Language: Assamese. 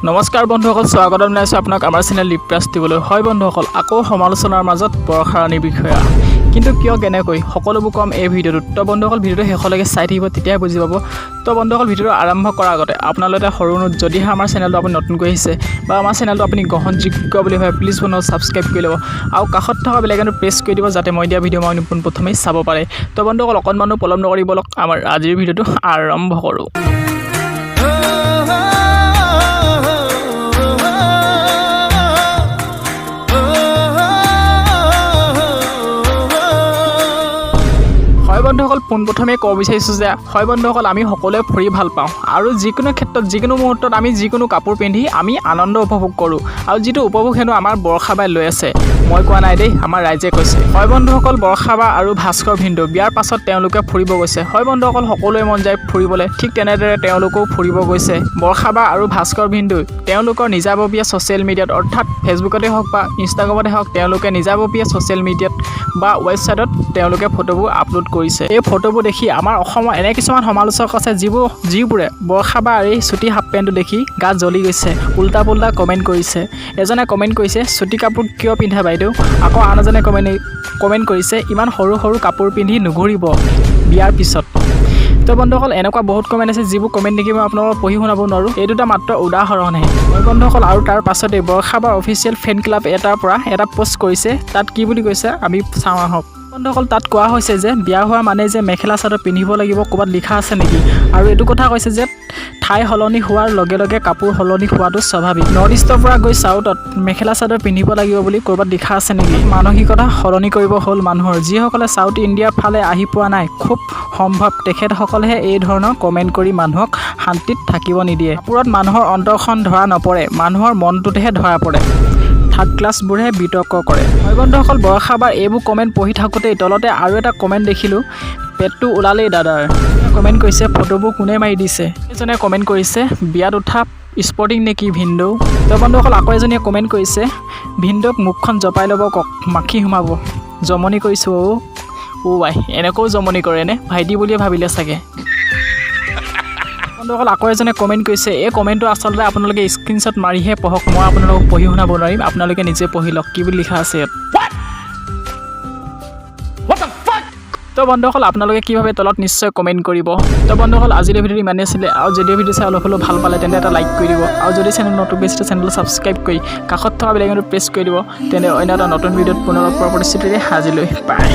নমস্কাৰ বন্ধুসকল, স্বাগতম জনাইছোঁ আপোনাক আমাৰ চেনেল লিপ্ৰাছ দিবলৈ। হয় বন্ধুসকল, আকৌ সমালোচনাৰ মাজত বৰ্ষাৰাণী বিষয়া, কিন্তু কিয় কেনেকৈ সকলোবোৰ কম এই ভিডিঅ'টোত। তো বন্ধুসকল ভিডিঅ'টো শেষলৈকে চাই থাকিব, তেতিয়াই বুজি পাব। তো বন্ধুসকল ভিডিঅ'টো আৰম্ভ কৰাৰ আগতে আপোনালোকে এটা সৰু নোট, যদিহে আমাৰ চেনেলটো আপুনি নতুনকৈ আহিছে বা আমাৰ চেনেলটো আপুনি গ্ৰহণযোগ্য বুলি ভাবে, প্লিজ বন্ধুসকল ছাবস্ক্ৰাইব কৰি ল'ব আৰু কাষত থকা বেল আইকনটো প্ৰেছ কৰি দিব, যাতে মই দিয়া ভিডিঅ' আপুনি পোনপ্ৰথমেই চাব পাৰে। তো বন্ধুসকল অকণমানো পলম নকৰি বলক আমাৰ আজিৰ ভিডিঅ'টো আৰম্ভ কৰোঁ। বন্ধুসকল পোনপ্ৰথমে ক'ব বিচাৰিছোঁ যে হয় বন্ধুসকল, আমি সকলোৱে ফুৰি ভাল পাওঁ আৰু যিকোনো ক্ষেত্ৰত যিকোনো মুহূৰ্তত আমি যিকোনো কাপোৰ পিন্ধি আমি আনন্দ উপভোগ কৰোঁ, আৰু যিটো উপভোগ হেনো আমাৰ বৰ্ষা বাই লৈ আছে। মই কোৱা নাই দেই, আমাৰ ৰাইজে কৈছে। হয় বন্ধুসকল, বৰ্ষা বা আৰু ভাস্কৰ ভিনদেউ বিয়াৰ পাছত তেওঁলোকে ফুৰিব গৈছে। হয় বন্ধুসকল, সকলোৱে মন যায় ফুৰিবলৈ, ঠিক তেনেদৰে তেওঁলোকেও ফুৰিব গৈছে। বৰ্ষা বা আৰু ভাস্কৰ ভিনদেউ তেওঁলোকৰ নিজাববীয়া ছ'চিয়েল মিডিয়াত, অৰ্থাৎ ফেচবুকতে হওক বা ইনষ্টাগ্ৰামতে হওক, তেওঁলোকে নিজাববীয়া ছ'চিয়েল মিডিয়াত বা ৱেবছাইটত তেওঁলোকে ফটোবোৰ আপলোড কৰিছে। এই ফটোবোৰ দেখি আমাৰ অসমৰ এনে কিছুমান সমালোচক আছে যিবোৰে বৰ্ষা বা এই চুটি হাফ পেণ্টটো দেখি গাত জ্বলি গৈছে, উল্টা পুল্টা কমেণ্ট কৰিছে। এজনে কমেণ্ট কৰিছে, চুটি কাপোৰ কিয় পিন্ধা বাইদেউ? আকৌ আন এজনে কমেণ্ট কৰিছে, ইমান সৰু সৰু কাপোৰ পিন্ধি নুঘূৰিব বিয়াৰ পিছত। তো বন্ধুসকল এনেকুৱা বহুত কমেণ্ট আছে, যিবোৰ কমেণ্ট দেখি মই আপোনালোকক পঢ়ি শুনাব নোৱাৰোঁ। এই দুটা মাত্ৰ উদাহৰণহে হয় বন্ধুসকল। আৰু তাৰ পাছতে বৰ্ষা বা অফিচিয়েল ফেন ক্লাব এটাৰ পৰা এটা পোষ্ট কৰিছে। তাত কি বুলি কৈছে আমি চাওঁ আহক। বন্ধুসকল তাত কোৱা হৈছে যে বিয়া হোৱা মানে যে মেখেলা চাদৰ পিন্ধিব লাগিব, ক'ৰবাত লিখা আছে নেকি? আৰু এইটো কথা কৈছে যে ঠাই সলনি হোৱাৰ লগে লগে কাপোৰ সলনি হোৱাটো স্বাভাৱিক। নৰ্থ ইষ্টৰ পৰা গৈ চাউথত মেখেলা চাদৰ পিন্ধিব লাগিব বুলি ক'ৰবাত লিখা আছে নেকি? মানসিকতা সলনি কৰিব হ'ল মানুহৰ। যিসকলে চাউথ ইণ্ডিয়াৰ ফালে আহি পোৱা নাই, খুব সম্ভৱ তেখেতসকলেহে এই ধৰণৰ কমেণ্ট কৰি মানুহক শান্তিত থাকিব নিদিয়ে। কাপোৰত মানুহৰ অন্তৰখন ধৰা নপৰে, মানুহৰ মনটোতেহে ধৰা পৰে। থাৰ্ড ক্লাছবোৰহে বিতৰ্ক কৰে। হয় বন্ধুসকল, বৰ্ষাবাৰ এইবোৰ কমেণ্ট পঢ়ি থাকোঁতেই তলতে আৰু এটা কমেণ্ট দেখিলোঁ, পেটটো ওলালেই দাদাৰ। কমেণ্ট কৰিছে, ফটোবোৰ কোনে মাৰি দিছে? এজনে কমেণ্ট কৰিছে, বিয়াত উঠা স্পৰ্টিং নেকি ভিনদেউ? তো বন্ধুসকল আকৌ এজনীয়ে কমেণ্ট কৰিছে, ভিনদেউক মুখখন জপাই ল'ব কওক, মাখি সোমাব। জমনি কৰিছোঁ ৱাই, এনেকৈও জমনি কৰেনে? ভাইটি বুলিয়ে ভাবিলে চাগে। বন্ধুসকল আকৌ এজনে কমেণ্ট কৰিছে, এই কমেণ্টটো আচলতে আপোনালোকে স্ক্ৰীনশ্বট মাৰিহে পঢ়ক, মই আপোনালোকক পঢ়ি শুনাব নোৱাৰিম, আপোনালোকে নিজে পঢ়ি লওক কি বুলি লিখা আছে ইয়াত। তো বন্ধুসকল আপোনালোকে কি ভাবে তলত নিশ্চয় কমেণ্ট কৰিব। তো বন্ধুসকল আজিৰ ভিডিঅ'টো ইমানেই আছিলে, আৰু যদি ভিডিঅ' চাই অলপ হ'লেও ভাল পালে তেন্তে এটা লাইক কৰি দিব, আৰু যদি চেনেল নতুন বেছিতে চেনেলটো ছাবস্ক্ৰাইব কৰি কাষত থকা বেল আইকনটো প্ৰেছ কৰি দিব, তেন্তে অন্য এটা নতুন ভিডিঅ'ত পুনৰ লগ পোৱাৰ প্ৰতিশ্ৰুতিৰে আজিলৈ বাই।